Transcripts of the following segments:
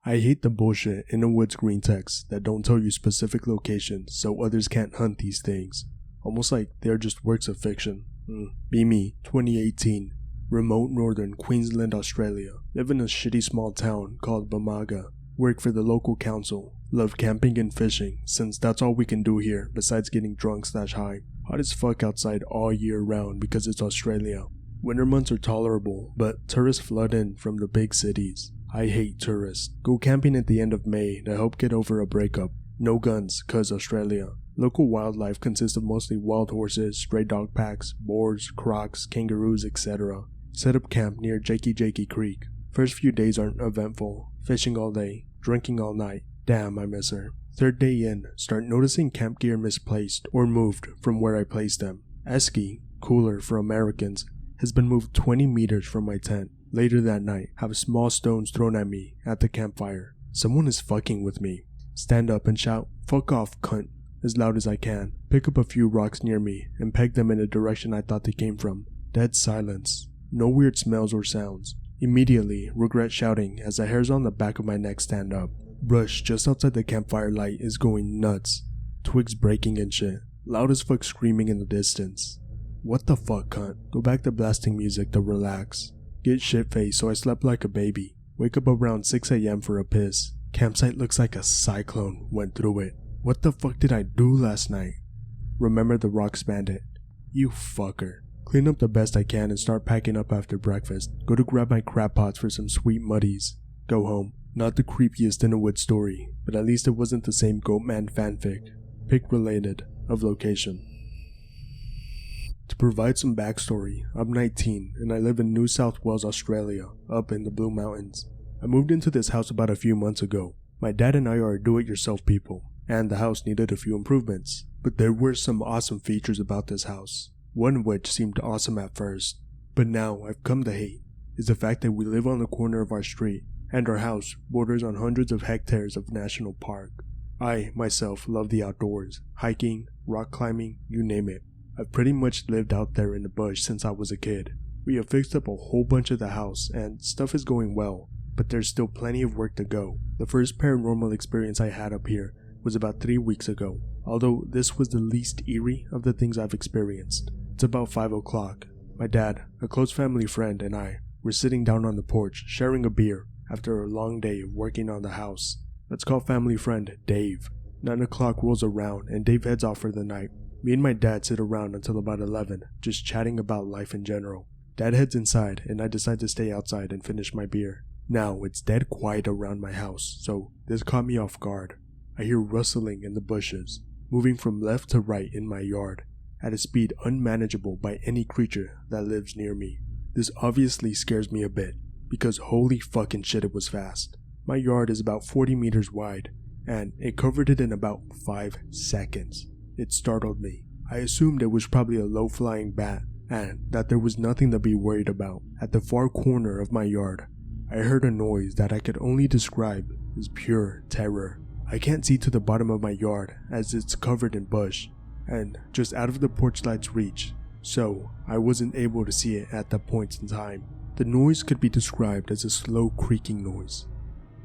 I hate the bullshit in the woods green text that don't tell you specific locations so others can't hunt these things. Almost like they're just works of fiction. Be me, 2018. Remote northern Queensland, Australia. Live in a shitty small town called Bamaga. Work for the local council. Love camping and fishing since that's all we can do here besides getting drunk/high. Hot as fuck outside all year round because it's Australia. Winter months are tolerable, but tourists flood in from the big cities. I hate tourists. Go camping at the end of May to help get over a breakup. No guns, cause Australia. Local wildlife consists of mostly wild horses, stray dog packs, boars, crocs, kangaroos, etc. Set up camp near Jakey Creek. First few days aren't eventful. Fishing all day, drinking all night. Damn, I miss her. Third day in, start noticing camp gear misplaced or moved from where I placed them. Esky, cooler for Americans, has been moved 20 meters from my tent. Later that night, have small stones thrown at me at the campfire. Someone is fucking with me. Stand up and shout, "Fuck off, cunt," as loud as I can. Pick up a few rocks near me and peg them in the direction I thought they came from. Dead silence. No weird smells or sounds. Immediately, regret shouting as the hairs on the back of my neck stand up. Brush just outside the campfire light is going nuts. Twigs breaking and shit. Loud as fuck screaming in the distance. What the fuck, cunt? Go back to blasting music to relax. Get shit-faced so I slept like a baby. Wake up around 6 AM for a piss. Campsite looks like a cyclone went through it. What the fuck did I do last night? Remember the rocks bandit. You fucker. Clean up the best I can and start packing up after breakfast. Go to grab my crab pots for some sweet muddies. Go home. Not the creepiest in the woods story, but at least it wasn't the same Goatman fanfic. Pick related, of location. To provide some backstory, I'm 19 and I live in New South Wales, Australia, up in the Blue Mountains. I moved into this house about a few months ago. My dad and I are do-it-yourself people, and the house needed a few improvements. But there were some awesome features about this house, one of which seemed awesome at first, but now I've come to hate, is the fact that we live on the corner of our street, and our house borders on hundreds of hectares of national park. I, myself, love the outdoors, hiking, rock climbing, you name it. I've pretty much lived out there in the bush since I was a kid. We have fixed up a whole bunch of the house and stuff is going well, but there's still plenty of work to go. The first paranormal experience I had up here was about 3 weeks ago, although this was the least eerie of the things I've experienced. It's about 5 o'clock. My dad, a close family friend, and I were sitting down on the porch sharing a beer after a long day of working on the house. Let's call family friend Dave. 9 o'clock rolls around and Dave heads off for the night. Me and my dad sit around until about 11, just chatting about life in general. Dad heads inside and I decide to stay outside and finish my beer. Now, it's dead quiet around my house, so this caught me off guard. I hear rustling in the bushes, moving from left to right in my yard, at a speed unmanageable by any creature that lives near me. This obviously scares me a bit, because holy fucking shit it was fast. My yard is about 40 meters wide, and it covered it in about 5 seconds. It startled me. I assumed it was probably a low-flying bat, and that there was nothing to be worried about. At the far corner of my yard, I heard a noise that I could only describe as pure terror. I can't see to the bottom of my yard as it's covered in bush, and just out of the porch light's reach, so I wasn't able to see it at that point in time. The noise could be described as a slow creaking noise,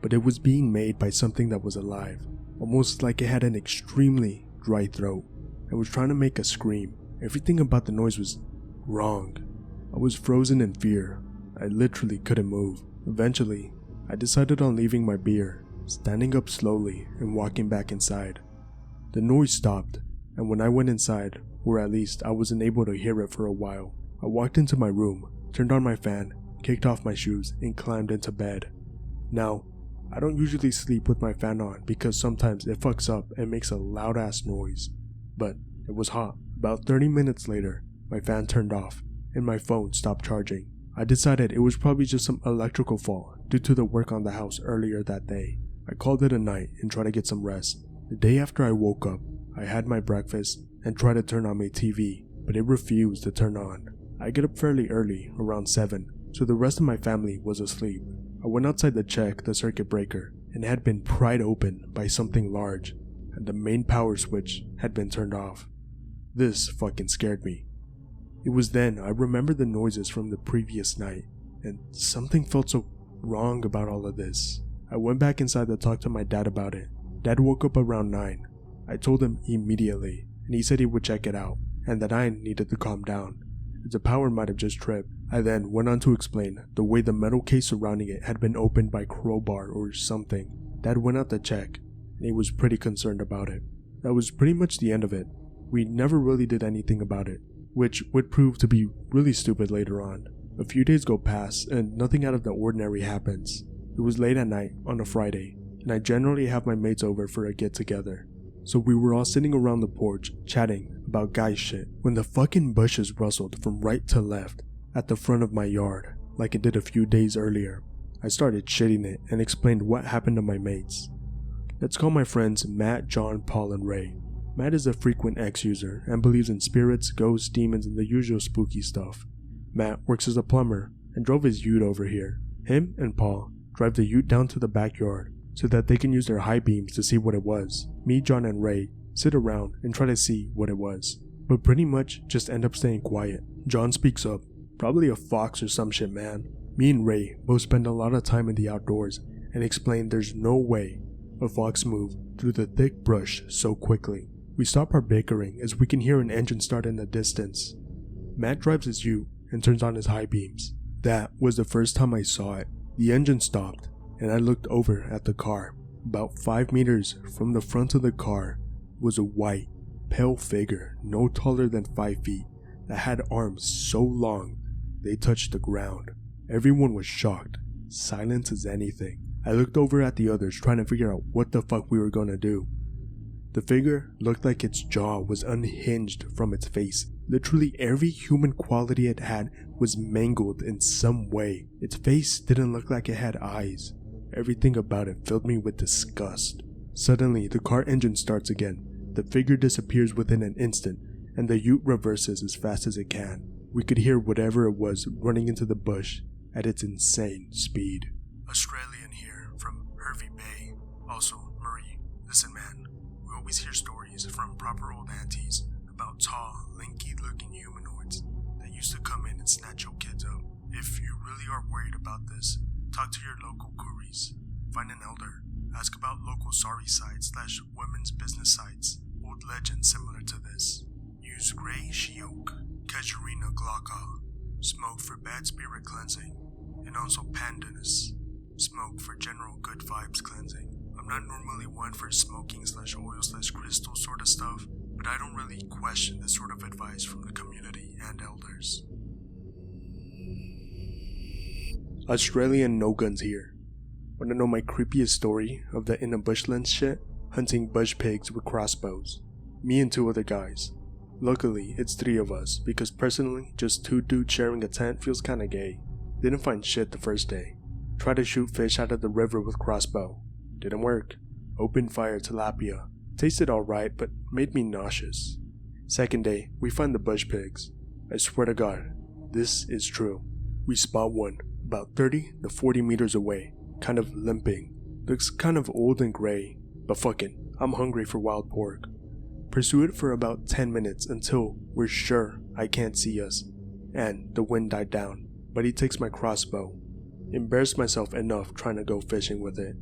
but it was being made by something that was alive, almost like it had an extremely dry throat. I was trying to make a scream. Everything about the noise was wrong. I was frozen in fear. I literally couldn't move. Eventually, I decided on leaving my beer, standing up slowly and walking back inside. The noise stopped, and when I went inside, or at least I wasn't able to hear it for a while, I walked into my room, turned on my fan, kicked off my shoes, and climbed into bed. Now, I don't usually sleep with my fan on because sometimes it fucks up and makes a loud ass noise. But it was hot. About 30 minutes later, my fan turned off and my phone stopped charging. I decided it was probably just some electrical fault due to the work on the house earlier that day. I called it a night and tried to get some rest. The day after I woke up, I had my breakfast and tried to turn on my TV, but it refused to turn on. I get up fairly early, around 7, so the rest of my family was asleep. I went outside to check the circuit breaker, and it had been pried open by something large, and the main power switch had been turned off. This fucking scared me. It was then I remembered the noises from the previous night, and something felt so wrong about all of this. I went back inside to talk to my dad about it. Dad woke up around 9. I told him immediately, and he said he would check it out, and that I needed to calm down. The power might have just tripped. I then went on to explain the way the metal case surrounding it had been opened by crowbar or something. Dad went out to check, and he was pretty concerned about it. That was pretty much the end of it. We never really did anything about it, which would prove to be really stupid later on. A few days go past, and nothing out of the ordinary happens. It was late at night on a Friday, and I generally have my mates over for a get-together. So we were all sitting around the porch, chatting about guy shit, when the fucking bushes rustled from right to left at the front of my yard, like it did a few days earlier. I started shitting it and explained what happened to my mates. Let's call my friends Matt, John, Paul, and Ray. Matt is a frequent X-user and believes in spirits, ghosts, demons, and the usual spooky stuff. Matt works as a plumber and drove his ute over here. Him and Paul drive the ute down to the backyard so that they can use their high beams to see what it was. Me, John, and Ray sit around and try to see what it was, but pretty much just end up staying quiet. John speaks up. Probably a fox or some shit, man. Me and Ray both spend a lot of time in the outdoors and explain there's no way a fox moved through the thick brush so quickly. We stop our bickering as we can hear an engine start in the distance. Matt drives his ute and turns on his high beams. That was the first time I saw it. The engine stopped and I looked over at the car. About 5 meters from the front of the car was a white, pale figure no taller than 5 feet that had arms so long they touched the ground. Everyone was shocked, silent as anything. I looked over at the others trying to figure out what the fuck we were gonna do. The figure looked like its jaw was unhinged from its face. Literally every human quality it had was mangled in some way. Its face didn't look like it had eyes. Everything about it filled me with disgust. Suddenly, the car engine starts again. The figure disappears within an instant, and the ute reverses as fast as it can. We could hear whatever it was running into the bush at its insane speed. Australian here from Hervey Bay. Also, Marie, listen man, we always hear stories from proper old aunties about tall, lanky-looking humanoids that used to come in and snatch your kids up. If you really are worried about this, talk to your local kuris, find an elder, ask about local sorry sites / women's business sites, old legends similar to this. Use Grey Shiok, Casuarina Glauca, smoke for bad spirit cleansing, and also Pandanus, smoke for general good vibes cleansing. I'm not normally one for smoking / oil / crystal sort of stuff, but I don't really question this sort of advice from the community and elders. Australian no guns here. Wanna know my creepiest story of the in a bushland shit? Hunting bush pigs with crossbows. Me and 2 other guys. Luckily, it's 3 of us, because personally, just 2 dudes sharing a tent feels kinda gay. Didn't find shit the first day. Tried to shoot fish out of the river with crossbow. Didn't work. Open fire tilapia. Tasted alright, but made me nauseous. Second day, we find the bush pigs. I swear to God, this is true. We spot one, about 30 to 40 meters away, kind of limping. Looks kind of old and gray, but fuck it, I'm hungry for wild pork. Pursue it for about 10 minutes until we're sure I can't see us, and the wind died down, but he takes my crossbow. Embarrassed myself enough trying to go fishing with it.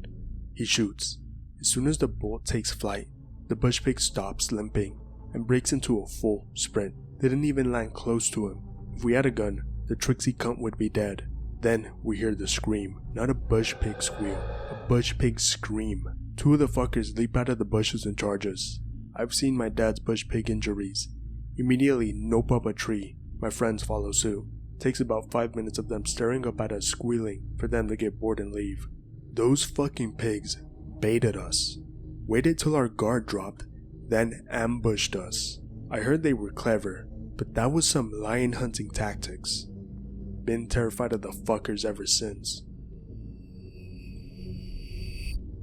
He shoots. As soon as the bolt takes flight, the bush pig stops limping and breaks into a full sprint. Didn't even land close to him. If we had a gun, the tricksy cunt would be dead. Then we hear the scream. Not a bush pig squeal, a bush pig scream. 2 of the fuckers leap out of the bushes and charge us. I've seen my dad's bush pig injuries. Immediately nope up a tree. My friends follow suit. Takes about 5 minutes of them staring up at us squealing for them to get bored and leave. Those fucking pigs baited us. Waited till our guard dropped, then ambushed us. I heard they were clever, but that was some lion hunting tactics. Been terrified of the fuckers ever since.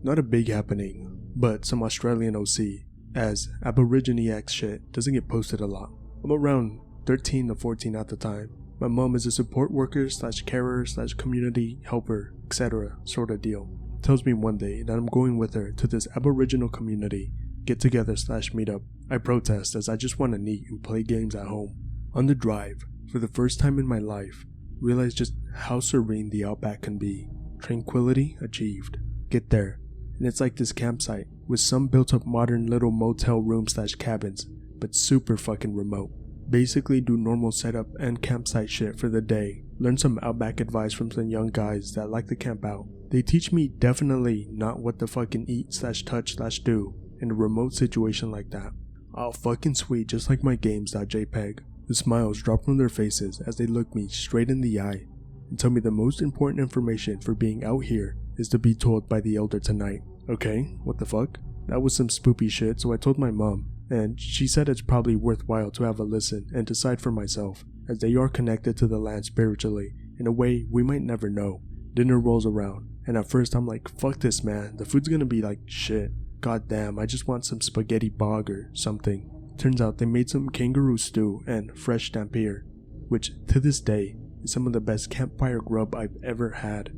Not a big happening, but some Australian OC, as Aborigine X shit doesn't get posted a lot. I'm around 13 to 14 at the time. My mom is a support worker / carer / community helper, etc. sort of deal. Tells me one day that I'm going with her to this Aboriginal community get together / meetup. I protest as I just want to neat and play games at home. On the drive, for the first time in my life, realized just how serene the Outback can be. Tranquility achieved. get there, and it's like this campsite with some built up modern little motel rooms / cabins, but super fucking remote. Basically do normal setup and campsite shit for the day, learn some Outback advice from some young guys that like to camp out. They teach me definitely not what to fucking eat / touch / do in a remote situation like that. Oh, fucking sweet, just like my games.jpg. The smiles drop from their faces as they look me straight in the eye and tell me the most important information for being out here is to be told by the elder tonight. Okay, what the fuck? That was some spoopy shit, so I told my mom, and she said it's probably worthwhile to have a listen and decide for myself, as they are connected to the land spiritually in a way we might never know. Dinner rolls around, and at first I'm like, fuck this, man, the food's gonna be like shit. God damn, I just want some spaghetti bog or something. Turns out they made some kangaroo stew and fresh dampier, which to this day is some of the best campfire grub I've ever had.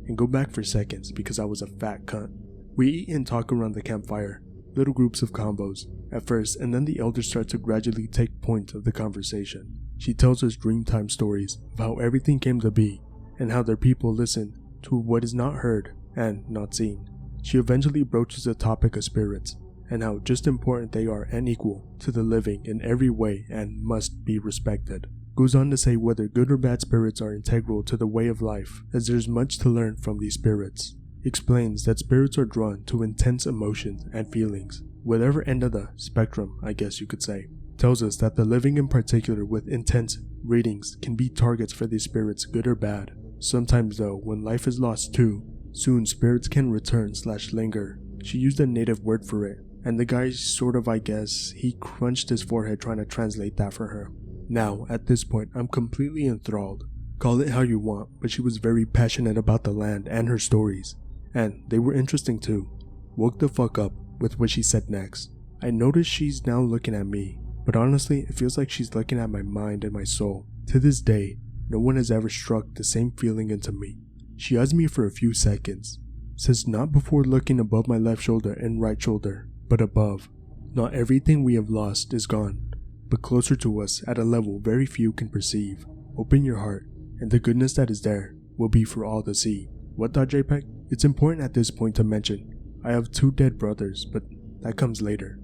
And go back for seconds because I was a fat cunt. We eat and talk around the campfire, little groups of combos at first, and then the elder starts to gradually take point of the conversation. She tells us dreamtime stories of how everything came to be and how their people listen to what is not heard and not seen. She eventually broaches the topic of spirits and how just important they are and equal to the living in every way and must be respected. Goes on to say whether good or bad spirits are integral to the way of life, as there's much to learn from these spirits. Explains that spirits are drawn to intense emotions and feelings, whatever end of the spectrum, I guess you could say. Tells us that the living in particular with intense readings can be targets for these spirits, good or bad. Sometimes though, when life is lost too, soon spirits can return / linger. She used a native word for it, and the guy sort of, I guess, he crunched his forehead trying to translate that for her. Now, at this point, I'm completely enthralled. Call it how you want, but she was very passionate about the land and her stories, and they were interesting too. Woke the fuck up with what she said next. I noticed she's now looking at me, but honestly, it feels like she's looking at my mind and my soul. To this day, no one has ever struck the same feeling into me. She eyes me for a few seconds, says not before looking above my left shoulder and right shoulder, but above. Not everything we have lost is gone, but closer to us at a level very few can perceive. Open your heart, and the goodness that is there will be for all to see. What.jpg? It's important at this point to mention, I have 2 dead brothers, but that comes later.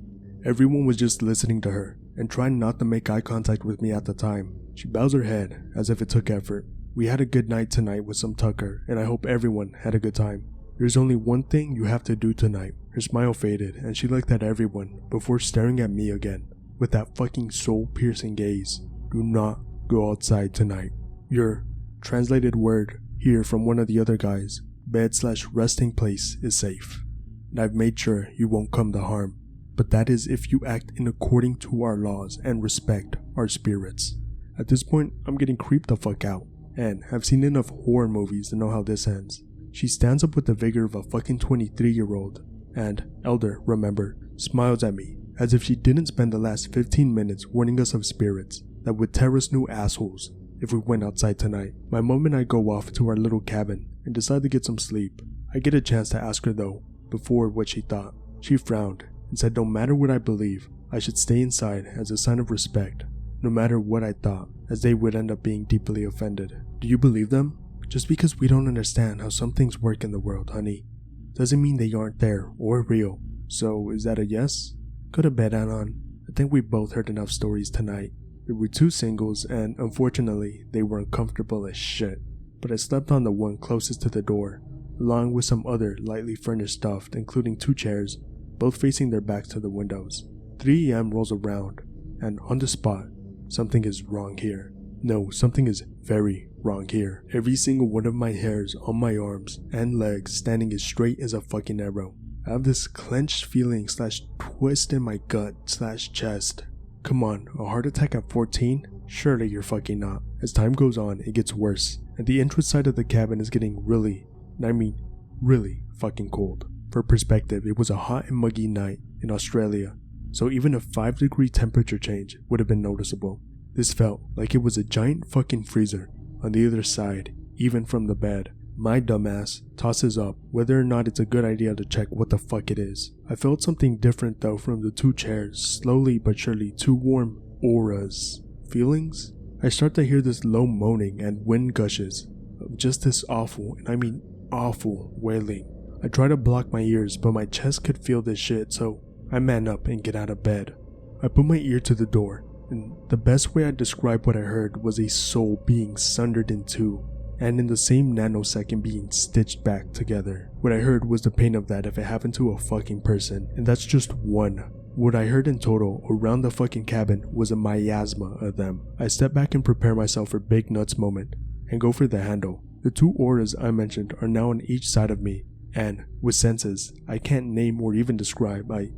Everyone was just listening to her, and trying not to make eye contact with me at the time. She bows her head, as if it took effort. We had a good night tonight with some tucker, and I hope everyone had a good time. There's only one thing you have to do tonight. Her smile faded, and she looked at everyone, before staring at me again, with that fucking soul-piercing gaze. Do not go outside tonight. Your translated word here from one of the other guys, bed / resting place is safe. And I've made sure you won't come to harm. But that is if you act in according to our laws and respect our spirits. At this point, I'm getting creeped the fuck out, and have seen enough horror movies to know how this ends. She stands up with the vigor of a fucking 23-year-old, and, elder, remember, smiles at me, as if she didn't spend the last 15 minutes warning us of spirits that would tear us new assholes if we went outside tonight. My mom and I go off to our little cabin and decide to get some sleep. I get a chance to ask her though, before what she thought. She frowned and said no matter what I believe, I should stay inside as a sign of respect, no matter what I thought, as they would end up being deeply offended. Do you believe them? Just because we don't understand how some things work in the world, honey, doesn't mean they aren't there or real. So is that a yes? Go to bed, Anon. I think we both heard enough stories tonight. There were 2 singles, and unfortunately they were uncomfortable as shit, but I slept on the one closest to the door, along with some other lightly furnished stuff, including 2 chairs, both facing their backs to the windows. 3 AM rolls around, and on the spot, something is wrong here. No, something is very wrong here. Every single one of my hairs on my arms and legs standing as straight as a fucking arrow. I have this clenched feeling / twist in my gut / chest. Come on, a heart attack at 14? Surely you're fucking not. As time goes on, it gets worse, and the entrance side of the cabin is getting really, and I mean really fucking cold. For perspective, it was a hot and muggy night in Australia, so even a 5-degree temperature change would have been noticeable. This felt like it was a giant fucking freezer on the other side, even from the bed. My dumbass tosses up whether or not it's a good idea to check what the fuck it is. I felt something different though from the 2 chairs, slowly but surely 2 warm auras. Feelings? I start to hear this low moaning and wind gushes of just this awful, and I mean awful, wailing. I try to block my ears, but my chest could feel this shit, so I man up and get out of bed. I put my ear to the door, and the best way I describe what I heard was a soul being sundered in two, and in the same nanosecond being stitched back together. What I heard was the pain of that if it happened to a fucking person, and that's just one. What I heard in total around the fucking cabin was a miasma of them. I step back and prepare myself for big nuts moment, and go for the handle. The two auras I mentioned are now on each side of me, and with senses I can't name or even describe, I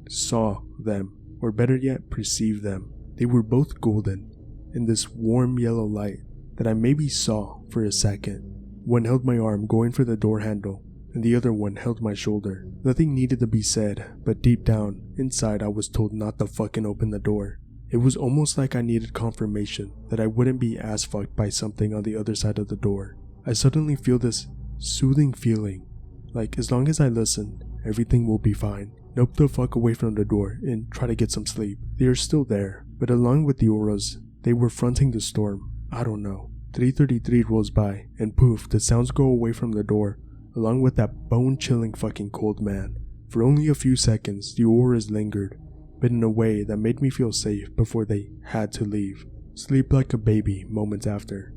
saw them, or better yet, perceived them. They were both golden, in this warm yellow light that I maybe saw for a second. One held my arm going for the door handle, and the other one held my shoulder. Nothing needed to be said, but deep down, inside I was told not to fucking open the door. It was almost like I needed confirmation that I wouldn't be ass fucked by something on the other side of the door. I suddenly feel this soothing feeling, like as long as I listen, everything will be fine. Nope the fuck away from the door and try to get some sleep. They are still there, but along with the auras, they were fronting the storm. I don't know. 3:33 rolls by, and poof, the sounds go away from the door, along with that bone-chilling fucking cold man. For only a few seconds, the auras lingered, but in a way that made me feel safe before they had to leave. Sleep like a baby moments after.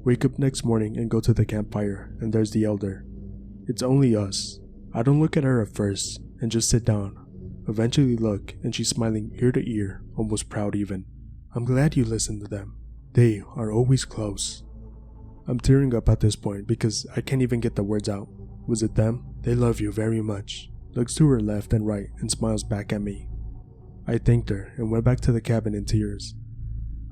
Wake up next morning and go to the campfire, and there's the elder. It's only us. I don't look at her at first, and just sit down. Eventually look, and she's smiling ear to ear, almost proud even. I'm glad you listened to them. They are always close. I'm tearing up at this point because I can't even get the words out. Was it them? They love you very much. Looks to her left and right and smiles back at me. I thanked her and went back to the cabin in tears.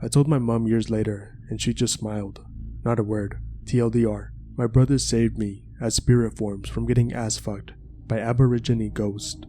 I told my mom years later, and she just smiled. Not a word. TLDR. My brother saved me, as spirit forms, from getting ass fucked by Aborigine ghost.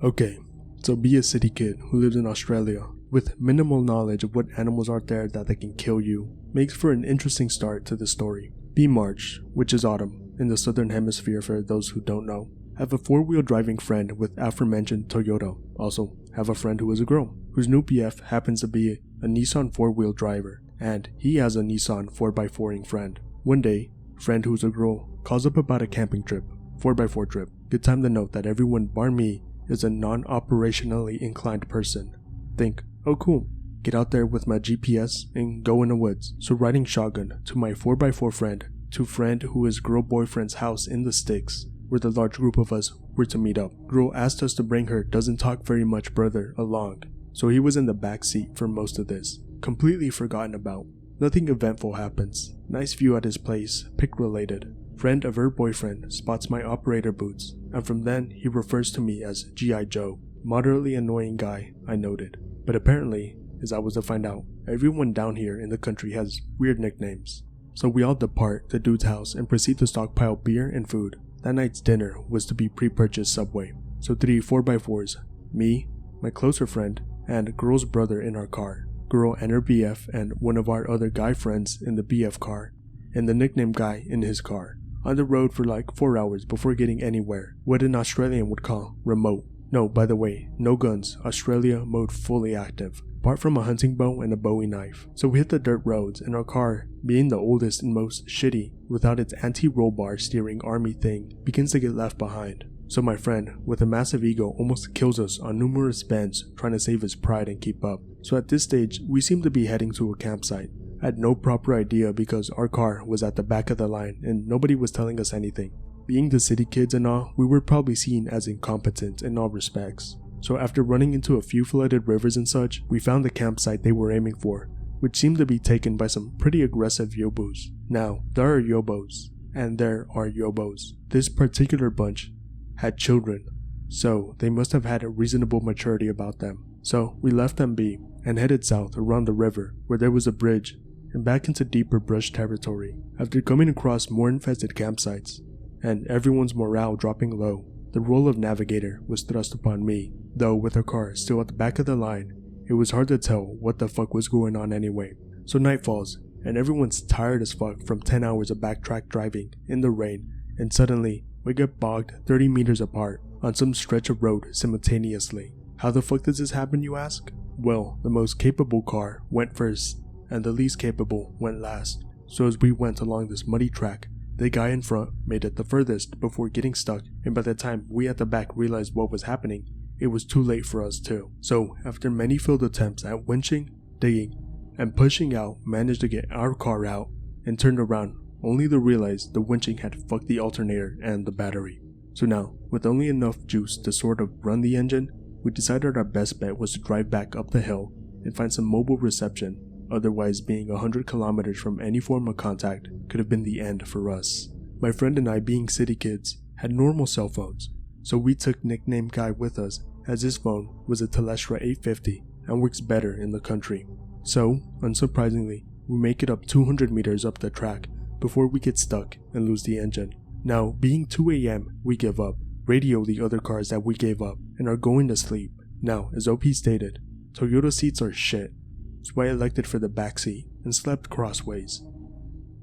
Okay, so be a city kid who lives in Australia, with minimal knowledge of what animals are there that they can kill you, makes for an interesting start to the story. Be March, which is autumn, in the southern hemisphere for those who don't know. Have a 4-wheel driving friend with aforementioned Toyota. Also, have a friend who is a girl, whose new BF happens to be a Nissan 4-wheel driver, and he has a Nissan 4x4ing friend. One day, friend who's a girl calls up about a camping trip, 4x4 trip. Good time to note that everyone bar me is a non-operationally inclined person. Think, oh cool, get out there with my GPS and go in the woods. So riding shotgun to my 4x4 friend, to friend who is girl boyfriend's house in the sticks, where the large group of us were to meet up. Girl asked us to bring her doesn't talk very much brother along, so he was in the back seat for most of this. Completely forgotten about. Nothing eventful happens. Nice view at his place, pic related. Friend of her boyfriend spots my operator boots, and from then he refers to me as G.I. Joe. Moderately annoying guy, I noted. But apparently, as I was to find out, everyone down here in the country has weird nicknames. So we all depart the dude's house and proceed to stockpile beer and food. That night's dinner was to be pre-purchased Subway. So 3 4x4s, me, my closer friend, and girl's brother in our car. Girl and her BF and one of our other guy friends in the BF car, and the nickname guy in his car. On the road for like 4 hours before getting anywhere, what an Australian would call remote. No, by the way, no guns, Australia mode fully active, apart from a hunting bow and a Bowie knife. So we hit the dirt roads, and our car, being the oldest and most shitty, without its anti-roll bar steering army thing, begins to get left behind. So my friend, with a massive ego, almost kills us on numerous bends trying to save his pride and keep up. So at this stage, we seem to be heading to a campsite. I had no proper idea because our car was at the back of the line and nobody was telling us anything. Being the city kids and all, we were probably seen as incompetent in all respects. So after running into a few flooded rivers and such, we found the campsite they were aiming for, which seemed to be taken by some pretty aggressive yobos. Now, there are yobos, and there are yobos. This particular bunch had children, so they must have had a reasonable maturity about them. So we left them be and headed south around the river where there was a bridge and back into deeper brush territory. After coming across more infested campsites and everyone's morale dropping low, the role of navigator was thrust upon me. Though with our car still at the back of the line, it was hard to tell what the fuck was going on anyway. So night falls and everyone's tired as fuck from 10 hours of backtrack driving in the rain, and suddenly we get bogged 30 meters apart on some stretch of road simultaneously. How the fuck does this happen, you ask? Well, the most capable car went first, and the least capable went last. So as we went along this muddy track, The guy in front made it the furthest before getting stuck, and by the time we at the back realized what was happening, it was too late for us too. So after many failed attempts at winching, digging, and pushing out, managed to get our car out and turned around, only to realize the winching had fucked the alternator and the battery. So now, with only enough juice to sort of run the engine, we decided our best bet was to drive back up the hill and find some mobile reception. Otherwise, being 100 kilometers from any form of contact could have been the end for us. My friend and I, being city kids, had normal cell phones, so we took nickname Guy with us, as his phone was a Telestra 850 and works better in the country. So, unsurprisingly, we make it up 200 meters up the track before we get stuck and lose the engine. Now, being 2 AM, we give up, radio the other cars that we gave up, and are going to sleep. Now, as OP stated, Toyota seats are shit, so I elected for the back seat and slept crossways.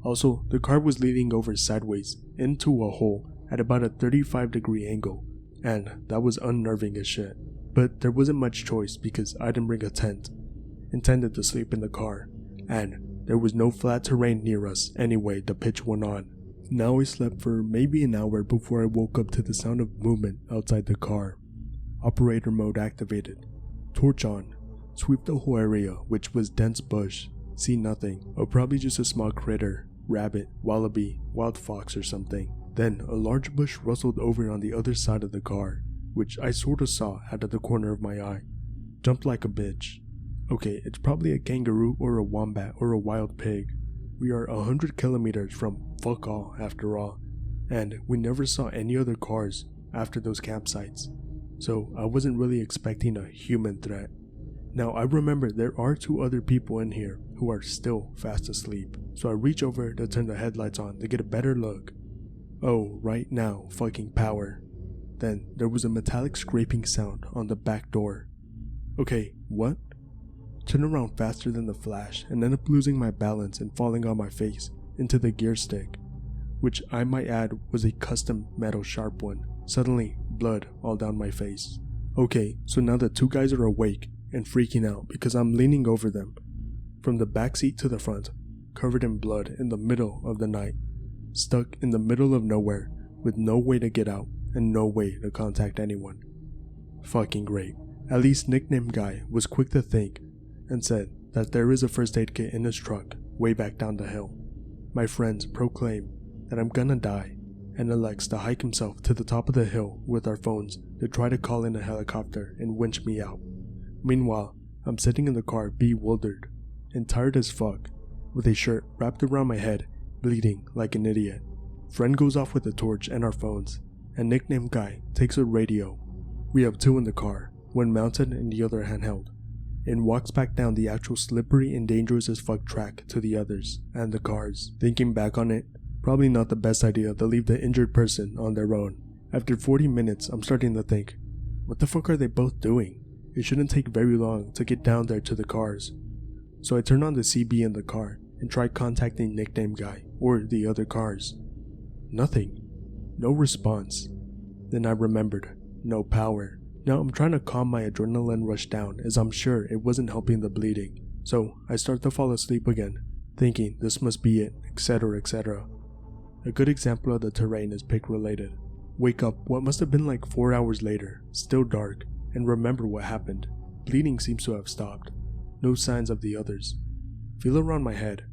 Also, the car was leaning over sideways into a hole at about a 35-degree angle, and that was unnerving as shit. But there wasn't much choice because I didn't bring a tent. Intended to sleep in the car, and there was no flat terrain near us anyway to pitch one on. Now I slept for maybe an hour before I woke up to the sound of movement outside the car. Operator mode activated. Torch on. Sweep the whole area, which was dense bush. See nothing, or probably just a small critter, rabbit, wallaby, wild fox or something. Then a large bush rustled over on the other side of the car, which I sorta saw out of the corner of my eye. Jumped like a bitch. Okay, it's probably a kangaroo or a wombat or a wild pig. We are 100 kilometers from fuck all after all, and we never saw any other cars after those campsites, so I wasn't really expecting a human threat. Now I remember there are 2 other people in here who are still fast asleep, so I reach over to turn the headlights on to get a better look. Oh, right now, fucking power. Then there was a metallic scraping sound on the back door. Okay, what? Turn around faster than the flash and end up losing my balance and falling on my face into the gear stick, which I might add was a custom metal sharp one. Suddenly, blood all down my face. Okay, so now the 2 guys are awake and freaking out because I'm leaning over them, from the back seat to the front, covered in blood in the middle of the night, stuck in the middle of nowhere with no way to get out and no way to contact anyone. Fucking great. At least nickname Guy was quick to think and said that there is a first aid kit in his truck way back down the hill. My friends proclaim that I'm gonna die and elects to hike himself to the top of the hill with our phones to try to call in a helicopter and winch me out. Meanwhile, I'm sitting in the car bewildered and tired as fuck, with a shirt wrapped around my head, bleeding like an idiot. Friend goes off with a torch and our phones, and nickname Guy takes a radio. We have 2 in the car, one mounted and the other handheld, and walks back down the actual slippery and dangerous as fuck track to the others and the cars. Thinking back on it, probably not the best idea to leave the injured person on their own. After 40 minutes, I'm starting to think, what the fuck are they both doing? It shouldn't take very long to get down there to the cars. So I turn on the CB in the car and try contacting nickname Guy or the other cars. Nothing. No response. Then I remembered, no power. Now I'm trying to calm my adrenaline rush down as I'm sure it wasn't helping the bleeding. So I start to fall asleep again, thinking this must be it, etc, etc. A good example of the terrain is pick related. Wake up what must have been like 4 hours later, still dark, and remember what happened. Bleeding seems to have stopped. No signs of the others. Feel around my head.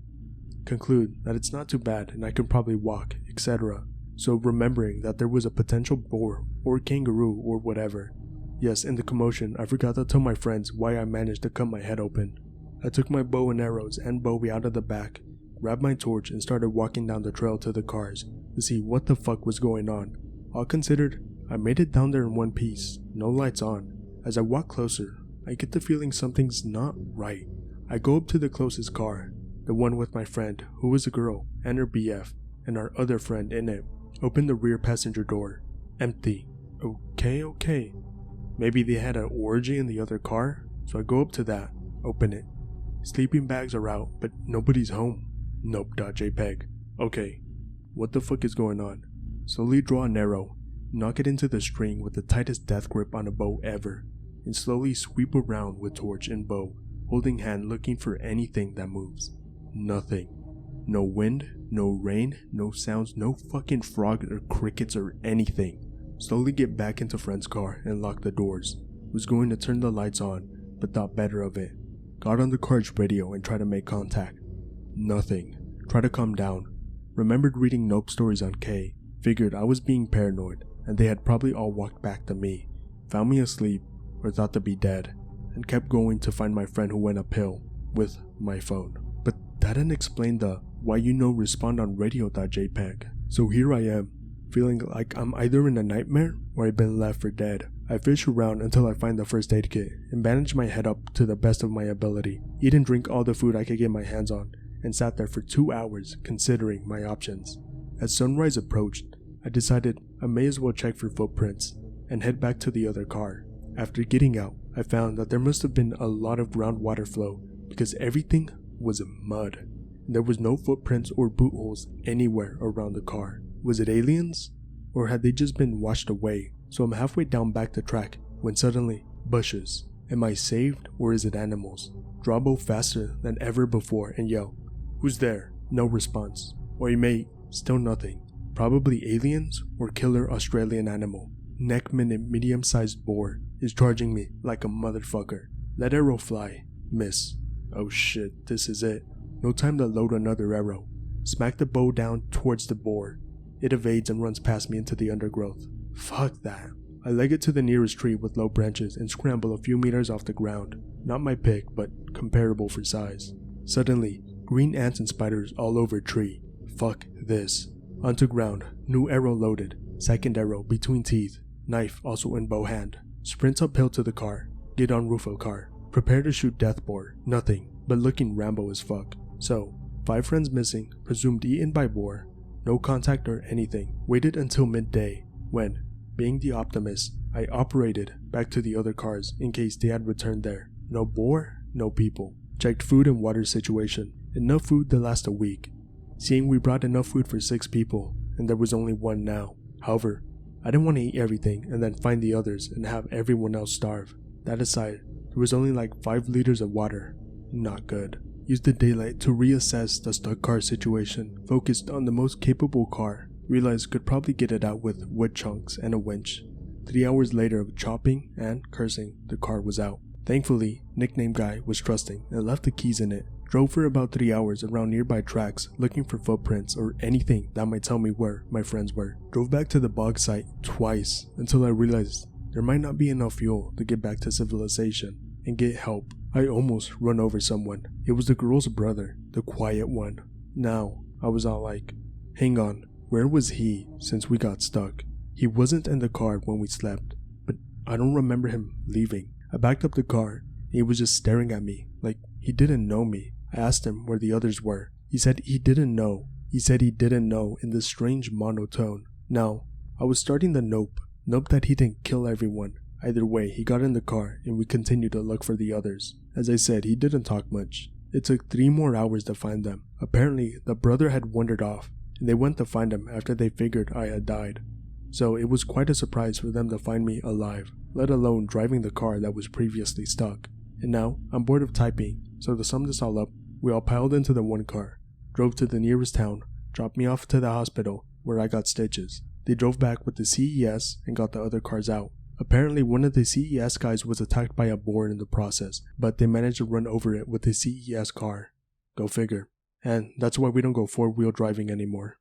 Conclude that it's not too bad and I can probably walk, etc. So remembering that there was a potential boar or kangaroo or whatever. Yes, in the commotion, I forgot to tell my friends why I managed to cut my head open. I took my bow and arrows and Bowie out of the back, grabbed my torch and started walking down the trail to the cars to see what the fuck was going on. All considered, I made it down there in one piece, no lights on. As I walk closer, I get the feeling something's not right. I go up to the closest car, the one with my friend, who was a girl, and her BF, and our other friend in it. Open the rear passenger door. Empty. Okay. Maybe they had an orgy in the other car? So I go up to that, open it. Sleeping bags are out, but nobody's home. Nope.jpg. Okay, what the fuck is going on? Slowly draw an arrow, knock it into the string with the tightest death grip on a bow ever, and slowly sweep around with torch and bow, holding hand looking for anything that moves. Nothing. No wind, No rain, no sounds, no fucking frog or crickets or anything. Slowly get back into friend's car and lock the doors. Was going to turn the lights on, but thought better of it. Got on the car's radio and tried to make contact. Nothing. Tried to calm down. Remembered reading Nope stories on K. Figured I was being paranoid and they had probably all walked back to me. Found me asleep or thought to be dead. And kept going to find my friend who went uphill with my phone. But that didn't explain the why you know respond on radio.jpg. So here I am, feeling like I'm either in a nightmare or I've been left for dead. I fish around until I find the first aid kit and bandage my head up to the best of my ability. Eat and drink all the food I could get my hands on and sat there for 2 hours considering my options. As sunrise approached, I decided I may as well check for footprints and head back to the other car. After getting out, I found that there must have been a lot of groundwater flow because everything was mud. There was no footprints or boot holes anywhere around the car. Was it aliens? Or had they just been washed away? So I'm halfway down back the track when suddenly, bushes. Am I saved or is it animals? Draw bow faster than ever before and yell, "Who's there?" No response. Oi mate, still nothing. Probably aliens or killer Australian animal. Neck minute medium-sized boar is charging me like a motherfucker. Let arrow fly. Miss. Oh shit, this is it. No time to load another arrow. Smack the bow down towards the boar. It evades and runs past me into the undergrowth. Fuck that. I leg it to the nearest tree with low branches and scramble a few meters off the ground. Not my pick, but comparable for size. Suddenly, green ants and spiders all over tree. Fuck this. Onto ground, new arrow loaded. Second arrow between teeth. Knife also in bow hand. Sprint uphill to the car. Get on roof of car. Prepare to shoot death boar. Nothing, but looking Rambo as fuck. So, 5 friends missing, presumed eaten by boar. No contact or anything. Waited until midday, when, being the optimist, I operated back to the other cars in case they had returned there. No boar, no people. Checked food and water situation. Enough food to last a week. Seeing we brought enough food for 6 people, and there was only 1 now. However, I didn't want to eat everything and then find the others and have everyone else starve. That aside, there was only like 5 liters of water. Not good. Used the daylight to reassess the stuck car situation. Focused on the most capable car. Realized could probably get it out with wood chunks and a winch. 3 hours later of chopping and cursing, the car was out. Thankfully, nickname guy was trusting and left the keys in it. Drove for about 3 hours around nearby tracks looking for footprints or anything that might tell me where my friends were. Drove back to the bog site twice until I realized there might not be enough fuel to get back to civilization and get help. I almost run over someone. It was the girl's brother, the quiet one. Now, I was all like, hang on, where was he since we got stuck? He wasn't in the car when we slept, but I don't remember him leaving. I backed up the car and he was just staring at me like he didn't know me. I asked him where the others were. He said he didn't know. He said he didn't know in this strange monotone. Now, I was starting to nope that he didn't kill everyone. Either way, he got in the car and we continued to look for the others. As I said, he didn't talk much. It took 3 more hours to find them. Apparently, the brother had wandered off and they went to find him after they figured I had died. So it was quite a surprise for them to find me alive, let alone driving the car that was previously stuck. And now, I'm bored of typing, so to sum this all up, we all piled into the one car, drove to the nearest town, dropped me off to the hospital where I got stitches. They drove back with the CES and got the other cars out. Apparently one of the CES guys was attacked by a boar in the process, but they managed to run over it with the CES car. Go figure. And that's why we don't go 4-wheel driving anymore.